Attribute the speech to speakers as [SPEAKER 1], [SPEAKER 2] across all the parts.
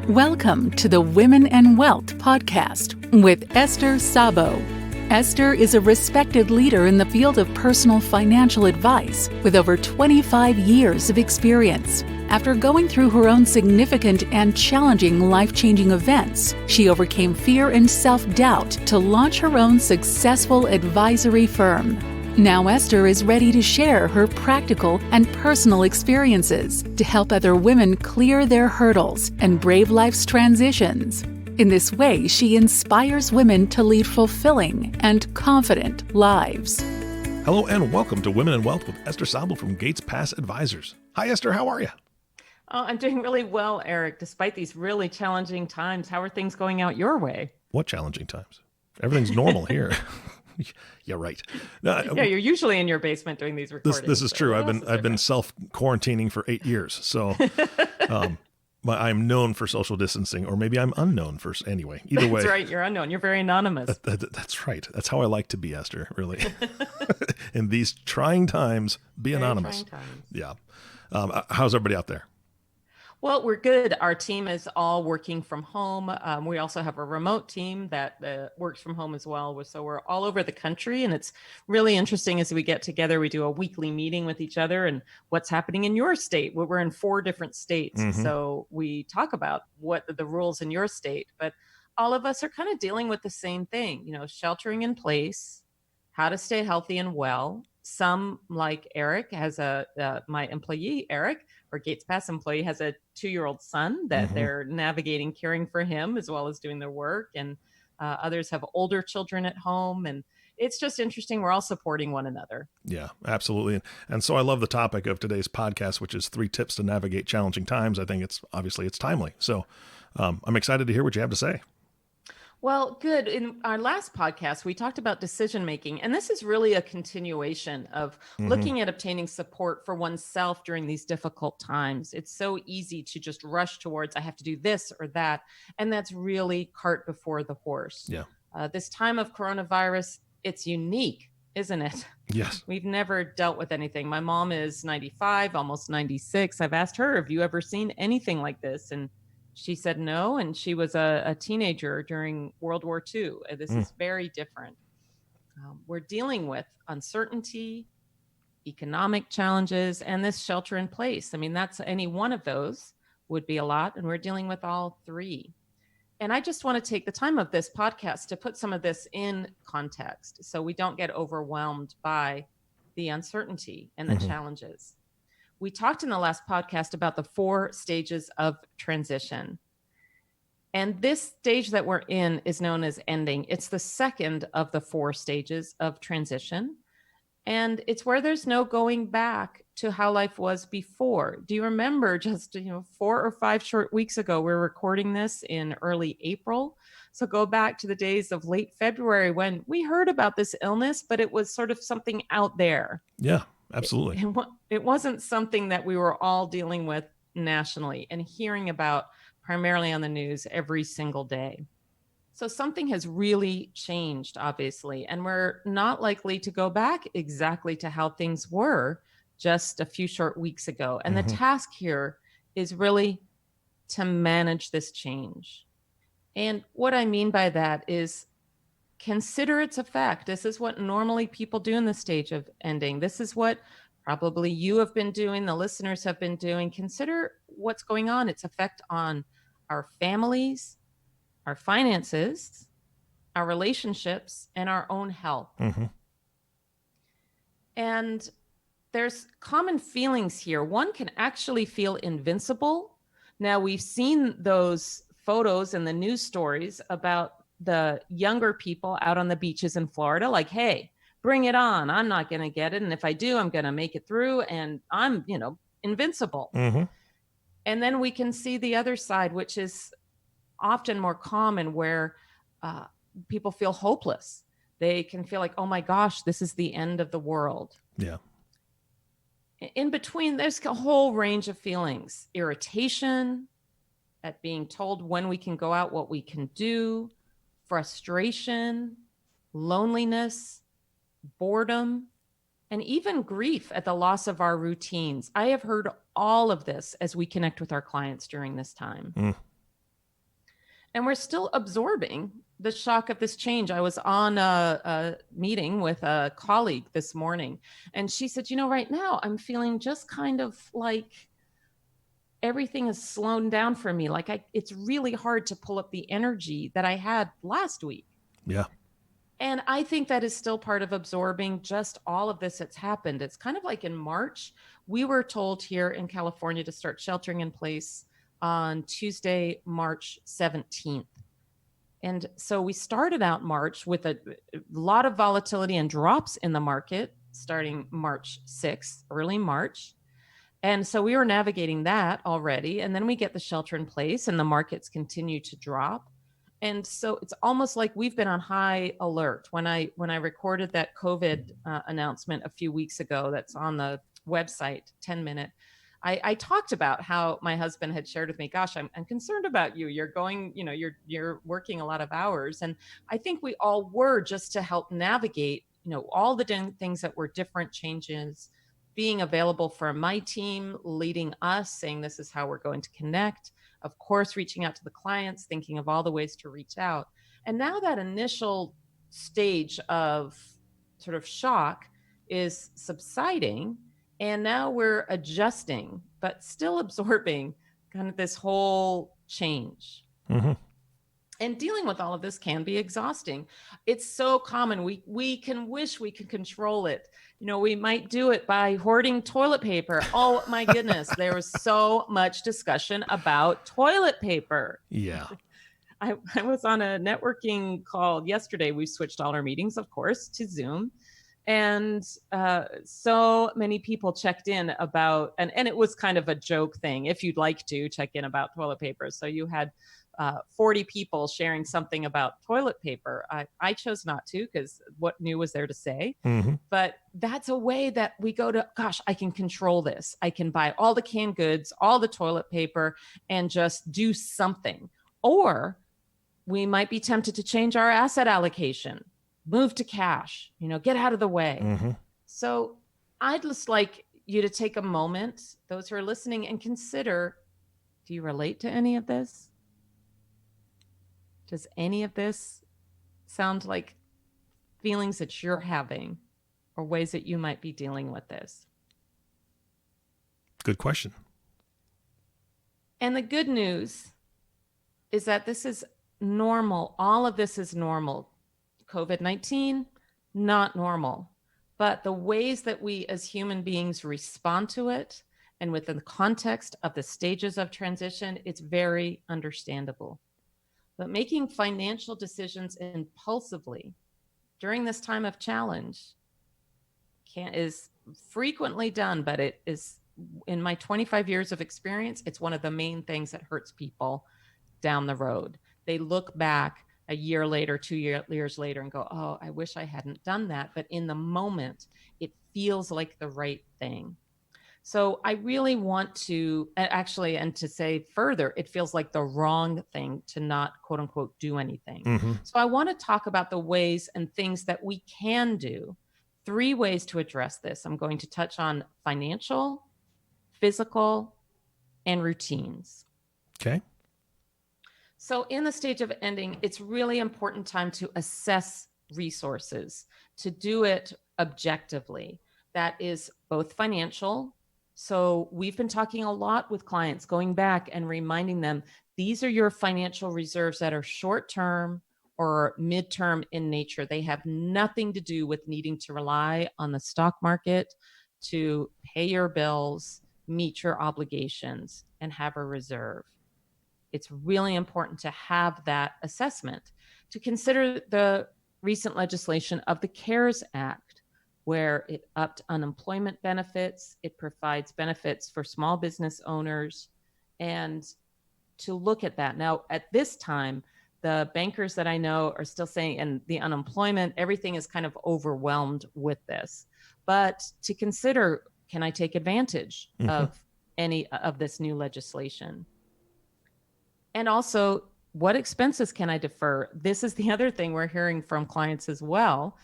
[SPEAKER 1] Welcome to the Women and Wealth podcast with Esther Szabo. Esther is a respected leader in the field of personal financial advice with over 25 years of experience. After going through her own significant and challenging life-changing events, she overcame fear and self-doubt to launch her own successful advisory firm. Now Esther is ready to share her practical and personal experiences to help other women clear their hurdles and brave life's transitions. In this way, she inspires women to lead fulfilling and confident lives.
[SPEAKER 2] Hello and welcome to Women and Wealth with Esther Szabo from Gates Pass Advisors. Hi Esther, how are you?
[SPEAKER 3] Oh, I'm doing really well, Eric, despite these really challenging times. How are things going out your way?
[SPEAKER 2] What challenging times? Everything's normal here. Yeah, right.
[SPEAKER 3] Yeah, you're usually in your basement doing these recordings.
[SPEAKER 2] This is true. I've been self-quarantining for 8 years, so I'm known for social distancing, or maybe I'm unknown for anyway. Either way,
[SPEAKER 3] that's right. You're unknown. You're very anonymous.
[SPEAKER 2] That's right. That's how I like to be, Esther. Really, in these trying times, be very anonymous. Yeah. How's everybody out there?
[SPEAKER 3] Well, we're good. Our team is all working from home. We also have a remote team that works from home as well. So we're all over the country, and it's really interesting as we get together. We do a weekly meeting with each other and what's happening in your state. We're in 4 different states. Mm-hmm. So we talk about what the rules in your state, but all of us are kind of dealing with the same thing, sheltering in place, how to stay healthy and well. Some, like Eric, has my employee, Eric, or Gates Pass employee, has a 2-year-old son that they're navigating, caring for him as well as doing their work. And others have older children at home. And it's just interesting. We're all supporting one another.
[SPEAKER 2] Yeah, absolutely. And so I love the topic of today's podcast, which is 3 tips to navigate challenging times. I think it's timely. So I'm excited to hear what you have to say.
[SPEAKER 3] Well, good. In our last podcast, we talked about decision making, and this is really a continuation of looking at obtaining support for oneself during these difficult times. It's so easy to just rush towards, I have to do this or that, and that's really cart before the horse.
[SPEAKER 2] Yeah.
[SPEAKER 3] This time of coronavirus, it's unique, isn't it?
[SPEAKER 2] Yes.
[SPEAKER 3] We've never dealt with anything. My mom is 95, almost 96. I've asked her, have you ever seen anything like this? And she said no, and she was a teenager during World War II. This is very different. We're dealing with uncertainty, economic challenges, and this shelter in place. I mean, that's any one of those would be a lot, and we're dealing with all 3. And I just want to take the time of this podcast to put some of this in context so we don't get overwhelmed by the uncertainty and the challenges. We talked in the last podcast about the 4 stages of transition. And this stage that we're in is known as ending. It's the second of the 4 stages of transition. And it's where there's no going back to how life was before. Do you remember just 4 or 5 short weeks ago, we're recording this in early April. So go back to the days of late February when we heard about this illness, but it was sort of something out there.
[SPEAKER 2] Yeah. Absolutely.
[SPEAKER 3] It wasn't something that we were all dealing with nationally and hearing about primarily on the news every single day. So something has really changed, obviously, and we're not likely to go back exactly to how things were just a few short weeks ago. And the task here is really to manage this change. And what I mean by that is consider its effect. This is what normally people do in the stage of ending. This is what probably you have been doing, the listeners have been doing. Consider what's going on, its effect on our families, our finances, our relationships, and our own health. And there's common feelings here. One can actually feel invincible. Now, we've seen those photos and the news stories about the younger people out on the beaches in Florida, like, hey, bring it on. I'm not going to get it. And if I do, I'm going to make it through and I'm, invincible. And then we can see the other side, which is often more common where people feel hopeless. They can feel like, oh my gosh, this is the end of the world.
[SPEAKER 2] Yeah.
[SPEAKER 3] In between, there's a whole range of feelings, irritation at being told when we can go out, what we can do, frustration, loneliness, boredom, and even grief at the loss of our routines. I have heard all of this as we connect with our clients during this time. And we're still absorbing the shock of this change. I was on a meeting with a colleague this morning, and she said, right now I'm feeling just kind of like everything is slowed down for me. Like it's really hard to pull up the energy that I had last week.
[SPEAKER 2] Yeah.
[SPEAKER 3] And I think that is still part of absorbing just all of this that's happened. It's kind of like in March, we were told here in California to start sheltering in place on Tuesday, March 17th. And so we started out March with a lot of volatility and drops in the market starting March 6th, early March. And so we were navigating that already. And then we get the shelter in place and the markets continue to drop. And so it's almost like we've been on high alert. When I recorded that COVID announcement a few weeks ago, that's on the website, 10 Minute, I talked about how my husband had shared with me, gosh, I'm concerned about you. You're going, you're working a lot of hours. And I think we all were, just to help navigate, all the things that were different changes, being available for my team, leading us, saying this is how we're going to connect, of course, reaching out to the clients, thinking of all the ways to reach out. And now that initial stage of sort of shock is subsiding. And now we're adjusting, but still absorbing kind of this whole change.
[SPEAKER 2] Mm-hmm.
[SPEAKER 3] And dealing with all of this can be exhausting. It's so common. We can wish we could control it. We might do it by hoarding toilet paper. Oh my goodness. There was so much discussion about toilet paper.
[SPEAKER 2] Yeah.
[SPEAKER 3] I was on a networking call yesterday. We switched all our meetings, of course, to Zoom. And so many people checked in about, and it was kind of a joke thing, if you'd like to check in about toilet paper. So you had 40 people sharing something about toilet paper. I chose not to, because what new was there to say?
[SPEAKER 2] Mm-hmm.
[SPEAKER 3] But that's a way that we go to, gosh, I can control this. I can buy all the canned goods, all the toilet paper, and just do something. Or we might be tempted to change our asset allocation, move to cash, get out of the way.
[SPEAKER 2] Mm-hmm.
[SPEAKER 3] So I'd just like you to take a moment, those who are listening, and consider, do you relate to any of this? Does any of this sound like feelings that you're having, or ways that you might be dealing with this?
[SPEAKER 2] Good question.
[SPEAKER 3] And the good news is that this is normal. All of this is normal. COVID-19, not normal. But the ways that we as human beings respond to it, and within the context of the stages of transition, it's very understandable. But making financial decisions impulsively during this time of challenge is frequently done, but it is, in my 25 years of experience, it's one of the main things that hurts people down the road. They look back a year later, 2 years later, and go, oh, I wish I hadn't done that. But in the moment, it feels like the right thing. So I really want to actually, and to say further, it feels like the wrong thing to not, quote unquote, do anything.
[SPEAKER 2] Mm-hmm.
[SPEAKER 3] So I want to talk about the ways and things that we can do. 3 ways to address this. I'm going to touch on financial, physical, and routines.
[SPEAKER 2] Okay.
[SPEAKER 3] So in the stage of ending, it's really important time to assess resources, to do it objectively. That is both financial. So we've been talking a lot with clients, going back and reminding them, these are your financial reserves that are short-term or midterm in nature. They have nothing to do with needing to rely on the stock market to pay your bills, meet your obligations, and have a reserve. It's really important to have that assessment, to consider the recent legislation of the CARES Act, where it upped unemployment benefits, it provides benefits for small business owners, and to look at that. Now, at this time, the bankers that I know are still saying, and the unemployment, everything is kind of overwhelmed with this. But to consider, can I take advantage of any of this new legislation? And also, what expenses can I defer? This is the other thing we're hearing from clients as well.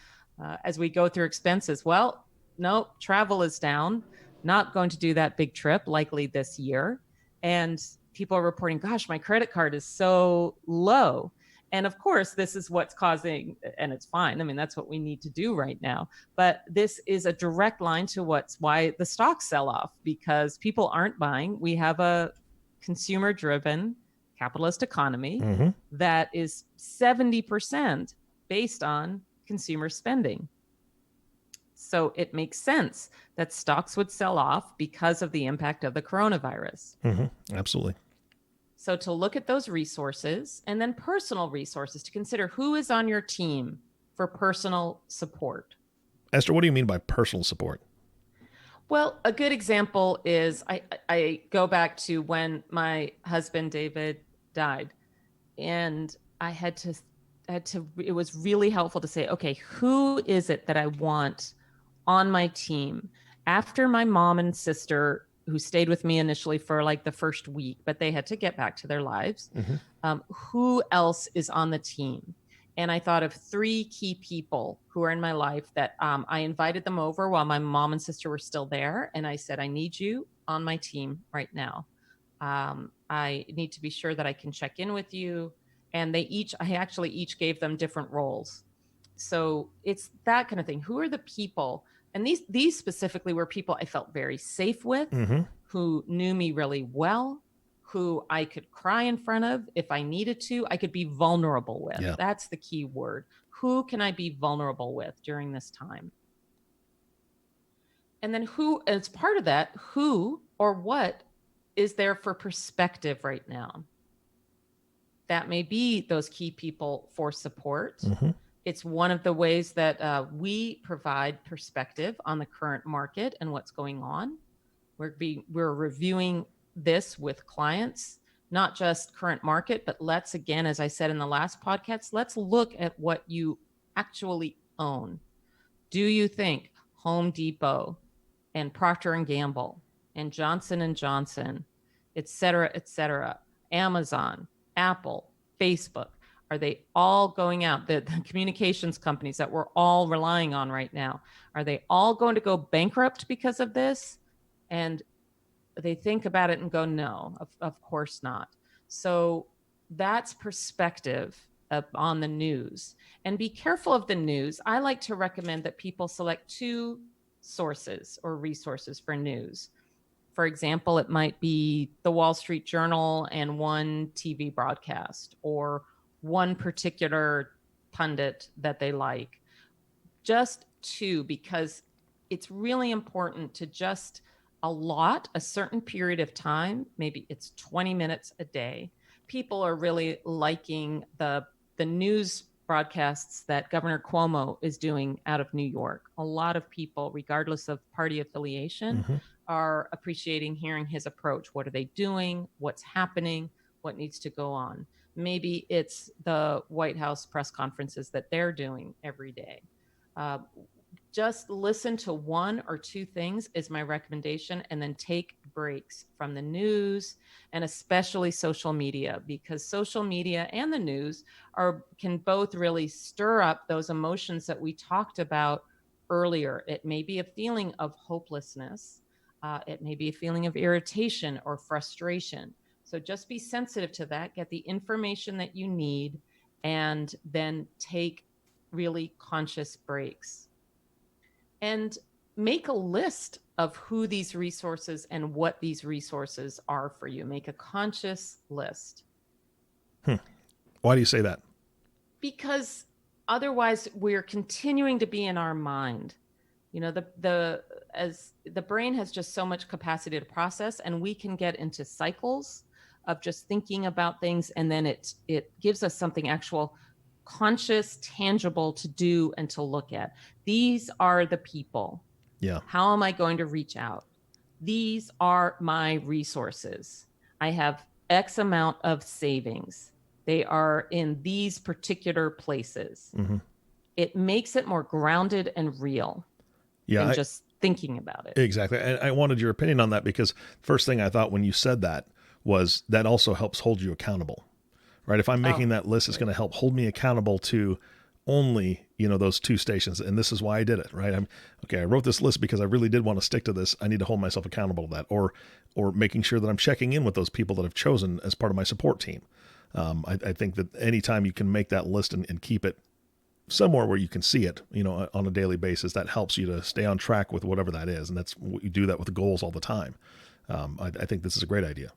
[SPEAKER 3] As we go through expenses, well, no, travel is down, not going to do that big trip likely this year. And people are reporting, gosh, my credit card is so low. And of course, this is what's causing, and it's fine. I mean, that's what we need to do right now. But this is a direct line to why the stocks sell off, because people aren't buying. We have a consumer-driven capitalist economy that is 70% based on consumer spending. So it makes sense that stocks would sell off because of the impact of the coronavirus.
[SPEAKER 2] Absolutely.
[SPEAKER 3] So to look at those resources, and then personal resources, to consider who is on your team for personal support.
[SPEAKER 2] Esther, what do you mean by personal support?
[SPEAKER 3] Well, a good example is I go back to when my husband, David, died, and I had to, it was really helpful to say, okay, who is it that I want on my team? After my mom and sister, who stayed with me initially for like the first week, but they had to get back to their lives. Who else is on the team? And I thought of 3 key people who are in my life that I invited them over while my mom and sister were still there. And I said, I need you on my team right now. I need to be sure that I can check in with you. And I actually each gave them different roles. So it's that kind of thing. Who are the people? And these specifically were people I felt very safe with, who knew me really well, who I could cry in front of if I needed to. I could be vulnerable with. Yeah. That's the key word. Who can I be vulnerable with during this time? And then as part of that, who or what is there for perspective right now? That may be those key people for support. It's one of the ways that we provide perspective on the current market and what's going on. We're reviewing this with clients, not just current market, but let's, again, as I said in the last podcast, let's look at what you actually own. Do you think Home Depot and Procter & Gamble and Johnson & Johnson, et cetera, Amazon, Apple, Facebook, are they all going out? The communications companies that we're all relying on right now, are they all going to go bankrupt because of this? And they think about it and go, no, of course not. So that's perspective on the news. And be careful of the news. I like to recommend that people select 2 sources or resources for news. For example, it might be the Wall Street Journal and one TV broadcast, or one particular pundit that they like. Just 2, because it's really important to just allot a certain period of time. Maybe it's 20 minutes a day. People are really liking the news broadcasts that Governor Cuomo is doing out of New York. A lot of people, regardless of party affiliation, are appreciating hearing his approach. What are they doing? What's happening? What needs to go on? Maybe it's the White House press conferences that they're doing every day. Just listen to 1 or 2 things is my recommendation, and then take breaks from the news and especially social media, because social media and the news can both really stir up those emotions that we talked about earlier. It may be a feeling of hopelessness. It may be a feeling of irritation or frustration. So just be sensitive to that, get the information that you need, and then take really conscious breaks. And make a list of who these resources and what these resources are for you. Make a conscious list.
[SPEAKER 2] Why do you say that?
[SPEAKER 3] Because otherwise we're continuing to be in our mind. You know, as the brain has just so much capacity to process, and we can get into cycles of just thinking about things, and then it gives us something actual, conscious, tangible to do and to look at. These are the people.
[SPEAKER 2] Yeah.
[SPEAKER 3] How am I going to reach out? These are my resources. I have X amount of savings. They are in these particular places. It makes it more grounded and real than just thinking about it.
[SPEAKER 2] Exactly. And I wanted your opinion on that, because first thing I thought when you said that was that also helps hold you accountable, right? If I'm making that list, it's going to help hold me accountable to only, those two stations. And this is why I did it, right? I wrote this list because I really did want to stick to this. I need to hold myself accountable to that, or making sure that I'm checking in with those people that I've chosen as part of my support team. I think that anytime you can make that list and keep it somewhere where you can see it, on a daily basis, that helps you to stay on track with whatever that is. And that's what you do that with the goals all the time. I think this is a great idea.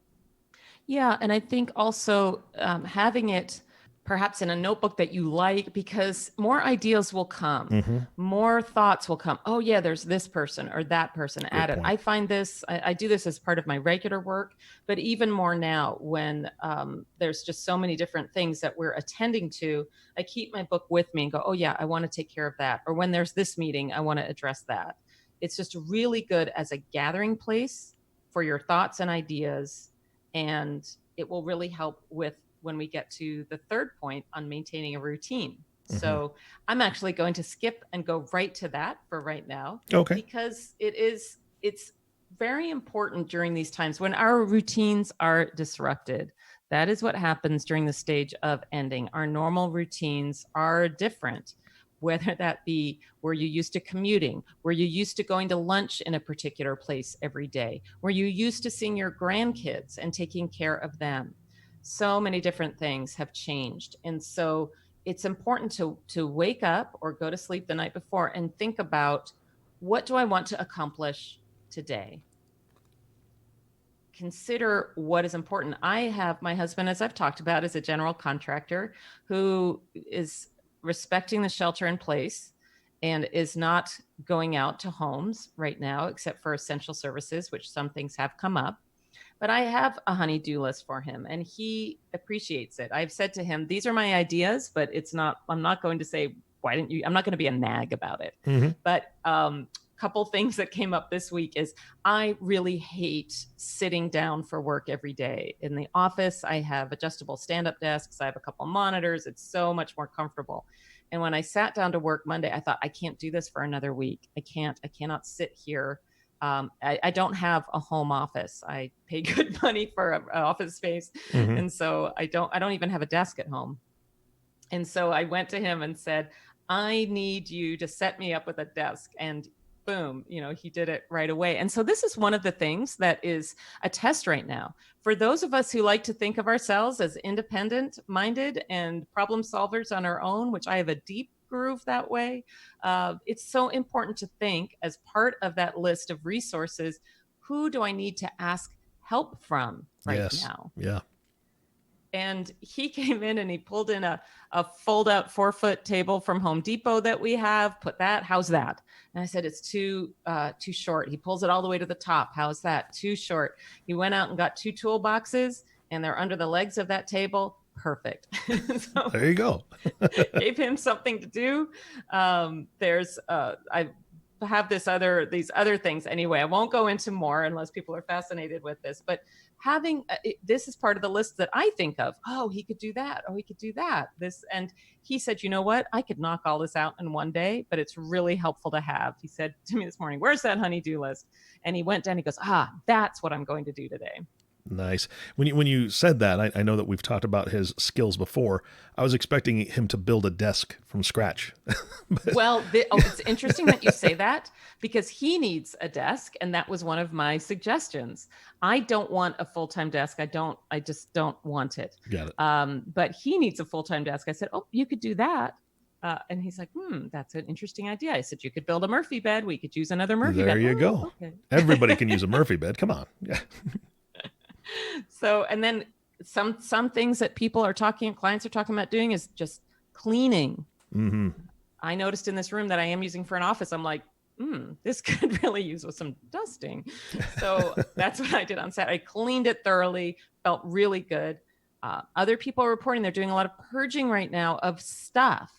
[SPEAKER 3] Yeah. And I think also having it perhaps in a notebook that you like, because more ideas will come, more thoughts will come. Oh yeah, there's this person or that person added. I find this, I do this as part of my regular work, but even more now when there's just so many different things that we're attending to, I keep my book with me and go, oh yeah, I want to take care of that. Or when there's this meeting, I want to address that. It's just really good as a gathering place for your thoughts and ideas. And it will really help with when we get to the third point on maintaining a routine. So I'm actually going to skip and go right to that for right now.
[SPEAKER 2] Okay.
[SPEAKER 3] Because it's very important during these times when our routines are disrupted. That is what happens during the stage of ending. Our normal routines are different, whether that be where you used to commuting, where you used to going to lunch in a particular place every day, where you used to seeing your grandkids and taking care of them. So many different things have changed. And so it's important to wake up or go to sleep the night before and think about, what do I want to accomplish today? Consider what is important. I have my husband, as I've talked about, is a general contractor who is respecting the shelter in place and is not going out to homes right now, except for essential services, which some things have come up. But I have a honey-do list for him and he appreciates it. I've said to him, these are my ideas, but I'm not going to say, I'm not going to be a nag about it. But couple things that came up this week is I really hate sitting down for work every day. In the office, I have adjustable stand-up desks. I have a couple monitors. It's so much more comfortable. And when I sat down to work Monday, I thought, I can't do this for another week. I cannot sit here. I don't have a home office. I pay good money for an office space. And so I don't even have a desk at home. And so I went to him and said, I need you to set me up with a desk. And boom, he did it right away. And so this is one of the things that is a test right now. For those of us who like to think of ourselves as independent minded and problem solvers on our own, which I have a deep groove that way, it's so important to think as part of that list of resources, who do I need to ask help from right now?
[SPEAKER 2] Yeah.
[SPEAKER 3] And he came in and he pulled in a fold out 4-foot table from Home Depot that we have. Put that. How's that? And I said, it's too short. He pulls it all the way to the top. How's that? Too short. He went out and got 2 toolboxes and they're under the legs of that table. Perfect. So
[SPEAKER 2] there you go.
[SPEAKER 3] gave him something to do. I have these other things. Anyway, I won't go into more unless people are fascinated with this, but having this is part of the list that I think of. Oh, he could do that. Oh, he could do that. And he said, you know what? I could knock all this out in one day, but it's really helpful to have. He said to me this morning, where's that honey-do list? And he went down, he goes, that's what I'm going to do today.
[SPEAKER 2] Nice. When you said that, I know that we've talked about his skills before. I was expecting him to build a desk from scratch.
[SPEAKER 3] Well, it's interesting that you say that because he needs a desk. And that was one of my suggestions. I don't want a full-time desk. I just don't want it.
[SPEAKER 2] Got it.
[SPEAKER 3] But he needs a full-time desk. I said, oh, you could do that. And he's like, that's an interesting idea. I said, you could build a Murphy bed. We could use another Murphy bed.
[SPEAKER 2] There you go. Okay. Everybody can use a Murphy bed. Come on. Yeah.
[SPEAKER 3] So, and then some things that clients are talking about doing is just cleaning. I noticed in this room that I am using for an office, I'm like, this could really use with some dusting. So that's what I did on Saturday. I cleaned it thoroughly, felt really good. Other people are reporting they're doing a lot of purging right now of stuff.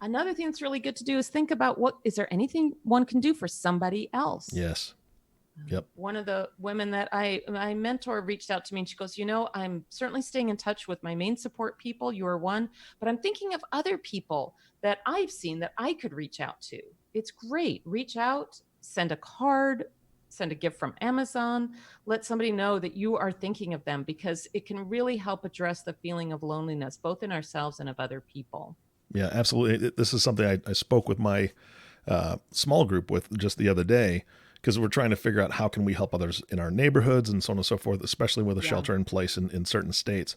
[SPEAKER 3] Another thing that's really good to do is think about is there anything one can do for somebody else?
[SPEAKER 2] Yes. Yep.
[SPEAKER 3] One of the women that my mentor reached out to me and she goes, I'm certainly staying in touch with my main support people. You are one, but I'm thinking of other people that I've seen that I could reach out to. It's great. Reach out, send a card, send a gift from Amazon. Let somebody know that you are thinking of them because it can really help address the feeling of loneliness, both in ourselves and of other people.
[SPEAKER 2] Yeah, absolutely. This is something I spoke with my small group with just the other day, because we're trying to figure out how can we help others in our neighborhoods and so on and so forth, especially with a
[SPEAKER 3] Yeah.
[SPEAKER 2] shelter in place in certain states.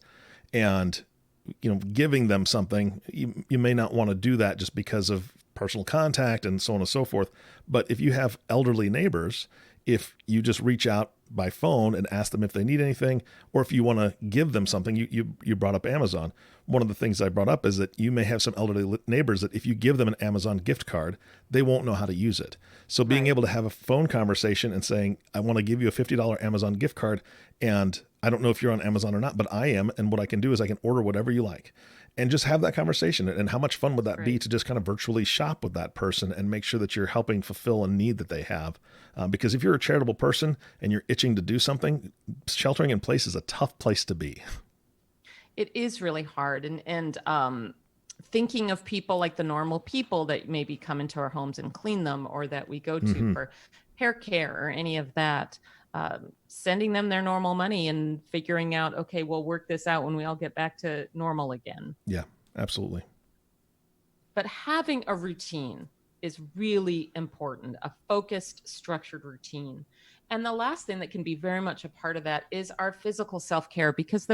[SPEAKER 2] And, giving them something, you may not want to do that just because of personal contact and so on and so forth. But if you have elderly neighbors, if you just reach out by phone and ask them if they need anything, or if you want to give them something, you brought up Amazon. One of the things I brought up is that you may have some elderly neighbors that if you give them an Amazon gift card, they won't know how to use it. So being
[SPEAKER 3] Right.
[SPEAKER 2] able to have a phone conversation and saying, I want to give you a $50 Amazon gift card, and I don't know if you're on Amazon or not, but I am. And what I can do is I can order whatever you like, and just have that conversation. And how much fun would that be
[SPEAKER 3] Right.
[SPEAKER 2] to just kind of virtually shop with that person and make sure that you're helping fulfill a need that they have? Because if you're a charitable person and you're itching to do something, sheltering in place is a tough place to be.
[SPEAKER 3] It is really hard. And thinking of people like the normal people that maybe come into our homes and clean them, or that we go to
[SPEAKER 2] Mm-hmm.
[SPEAKER 3] for hair care or any of that, sending them their normal money and figuring out, okay, we'll work this out when we all get back to normal again.
[SPEAKER 2] Yeah, absolutely.
[SPEAKER 3] But having a routine is really important, a focused, structured routine. And the last thing that can be very much a part of that is our physical self-care, because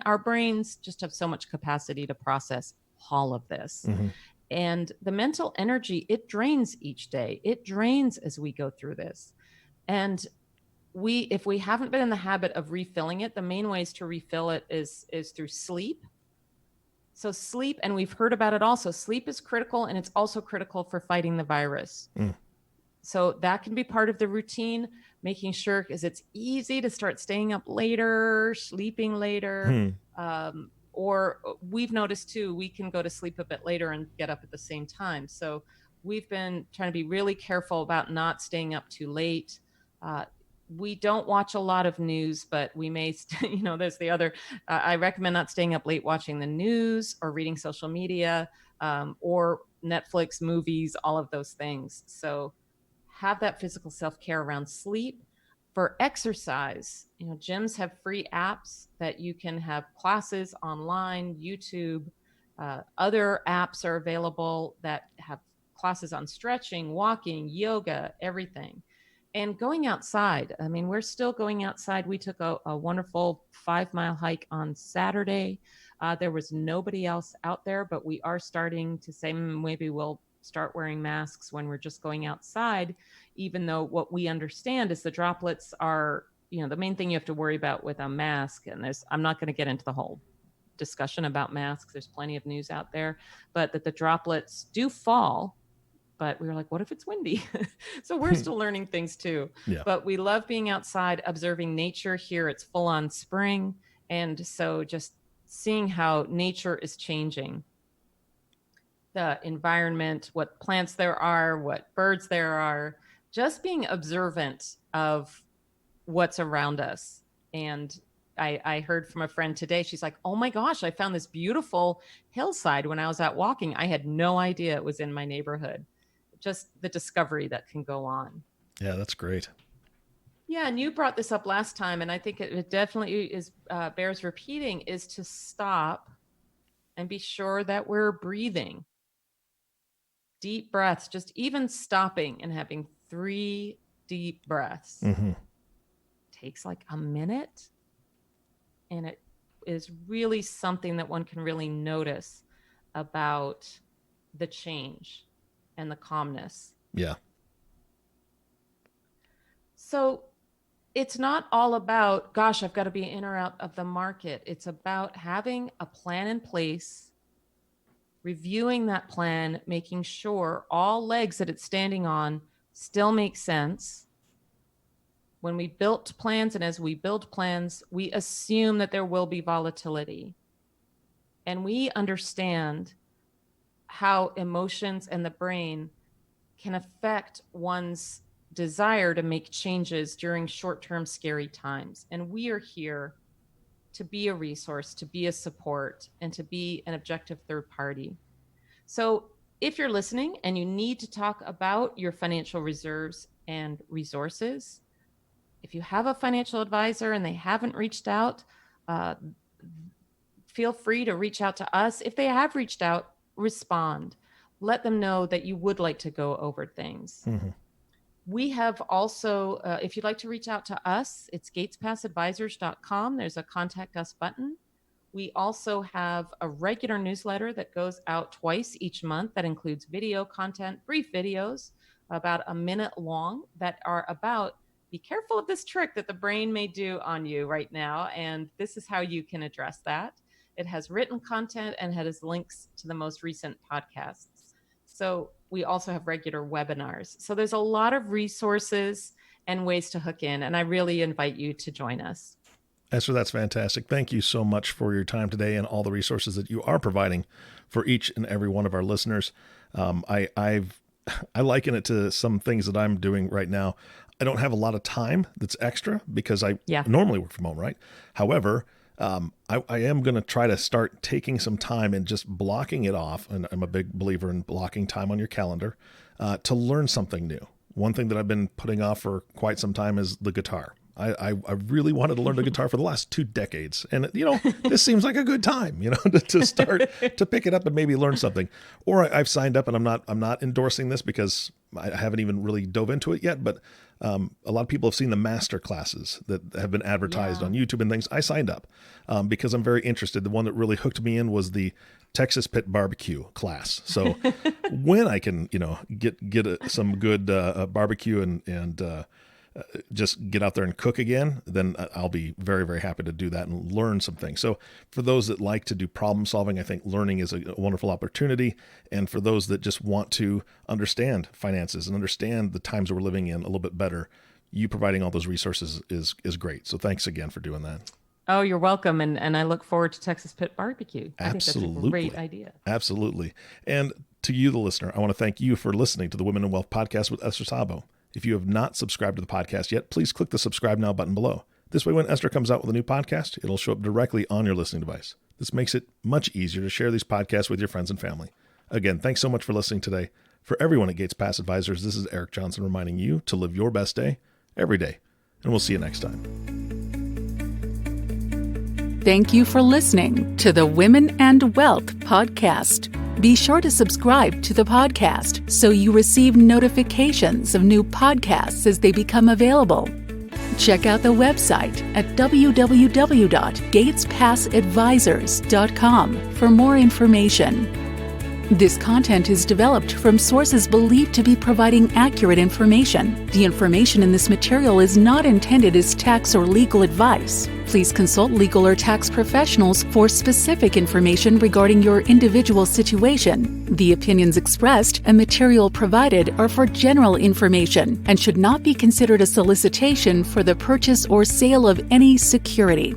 [SPEAKER 3] our brains just have so much capacity to process all of this.
[SPEAKER 2] Mm-hmm.
[SPEAKER 3] And the mental energy, it drains each day. It drains as we go through this. And if we haven't been in the habit of refilling it, the main ways to refill it is through sleep. So sleep, and we've heard about it also, sleep is critical, and it's also critical for fighting the virus.
[SPEAKER 2] Mm.
[SPEAKER 3] So that can be part of the routine, making sure, because it's easy to start staying up later, sleeping later. Or we've noticed too, we can go to sleep a bit later and get up at the same time. So we've been trying to be really careful about not staying up too late. We don't watch a lot of news, but we may, there's the other, I recommend not staying up late watching the news or reading social media, or Netflix, movies, all of those things. So have that physical self-care around sleep. For exercise, gyms have free apps that you can have classes online, YouTube. Other apps are available that have classes on stretching, walking, yoga, everything. And going outside. I mean, we're still going outside. We took a wonderful 5-mile hike on Saturday. There was nobody else out there, but we are starting to say maybe we'll start wearing masks when we're just going outside, even though what we understand is the droplets are, the main thing you have to worry about with a mask. And I'm not going to get into the whole discussion about masks. There's plenty of news out there, but that the droplets do fall. But we were like, what if it's windy? So we're still learning things too.
[SPEAKER 2] Yeah.
[SPEAKER 3] But we love being outside, observing nature. Here it's full on spring. And so just seeing how nature is changing, the environment, what plants there are, what birds there are, just being observant of what's around us. And I heard from a friend today, she's like, oh my gosh, I found this beautiful hillside when I was out walking. I had no idea it was in my neighborhood. Just the discovery that can go on.
[SPEAKER 2] Yeah, that's great.
[SPEAKER 3] Yeah, and you brought this up last time, and I think it definitely is bears repeating, is to stop and be sure that we're breathing. Deep breaths, just even stopping and having 3 deep breaths.
[SPEAKER 2] Mm-hmm.
[SPEAKER 3] Takes like a minute, and it is really something that one can really notice about the change and the calmness.
[SPEAKER 2] Yeah.
[SPEAKER 3] So it's not all about, gosh, I've got to be in or out of the market. It's about having a plan in place, reviewing that plan, making sure all legs that it's standing on still make sense. When we built plans, and as we build plans, we assume that there will be volatility. And we understand how emotions and the brain can affect one's desire to make changes during short-term scary times. And we are here to be a resource, to be a support, and to be an objective third party. So if you're listening and you need to talk about your financial reserves and resources, if you have a financial advisor and they haven't reached out, feel free to reach out to us. If they have reached out, respond. Let them know that you would like to go over things.
[SPEAKER 2] Mm-hmm.
[SPEAKER 3] We have also, if you'd like to reach out to us, it's gatespassadvisors.com. There's a contact us button. We also have a regular newsletter that goes out twice each month that includes video content, brief videos, about a minute long, that are about, be careful of this trick that the brain may do on you right now. And this is how you can address that. It has written content and has links to the most recent podcasts. So we also have regular webinars. So there's a lot of resources and ways to hook in. And I really invite you to join us.
[SPEAKER 2] Esther, that's fantastic. Thank you so much for your time today and all the resources that you are providing for each and every one of our listeners. I liken it to some things that I'm doing right now. I don't have a lot of time that's extra because I normally work from home, right? However, I am going to try to start taking some time and just blocking it off. And I'm a big believer in blocking time on your calendar to learn something new. One thing that I've been putting off for quite some time is the guitar. I really wanted to learn the guitar for the last 2 decades. And, this seems like a good time, to start to pick it up and maybe learn something. Or I've signed up, and I'm not endorsing this because I haven't even really dove into it yet. But a lot of people have seen the master classes that have been advertised on YouTube and things. I signed up because I'm very interested. The one that really hooked me in was the Texas Pit Barbecue class. So when I can, get some good barbecue and just get out there and cook again, then I'll be very, very happy to do that and learn some things. So for those that like to do problem solving, I think learning is a wonderful opportunity. And for those that just want to understand finances and understand the times we're living in a little bit better, you providing all those resources is great. So thanks again for doing that.
[SPEAKER 3] Oh, you're welcome. And I look forward to Texas Pit Barbecue.
[SPEAKER 2] Absolutely.
[SPEAKER 3] I think that's a great idea.
[SPEAKER 2] Absolutely. And to you, the listener, I want to thank you for listening to the Women in Wealth podcast with Esther Szabo. If you have not subscribed to the podcast yet, please click the subscribe now button below. This way, when Esther comes out with a new podcast, it'll show up directly on your listening device. This makes it much easier to share these podcasts with your friends and family. Again, thanks so much for listening today. For everyone at Gates Pass Advisors, this is Eric Johnson reminding you to live your best day every day. And we'll see you next time.
[SPEAKER 1] Thank you for listening to the Women and Wealth podcast. Be sure to subscribe to the podcast so you receive notifications of new podcasts as they become available. Check out the website at www.gatespassadvisors.com for more information. This content is developed from sources believed to be providing accurate information. The information in this material is not intended as tax or legal advice. Please consult legal or tax professionals for specific information regarding your individual situation. The opinions expressed and material provided are for general information and should not be considered a solicitation for the purchase or sale of any security.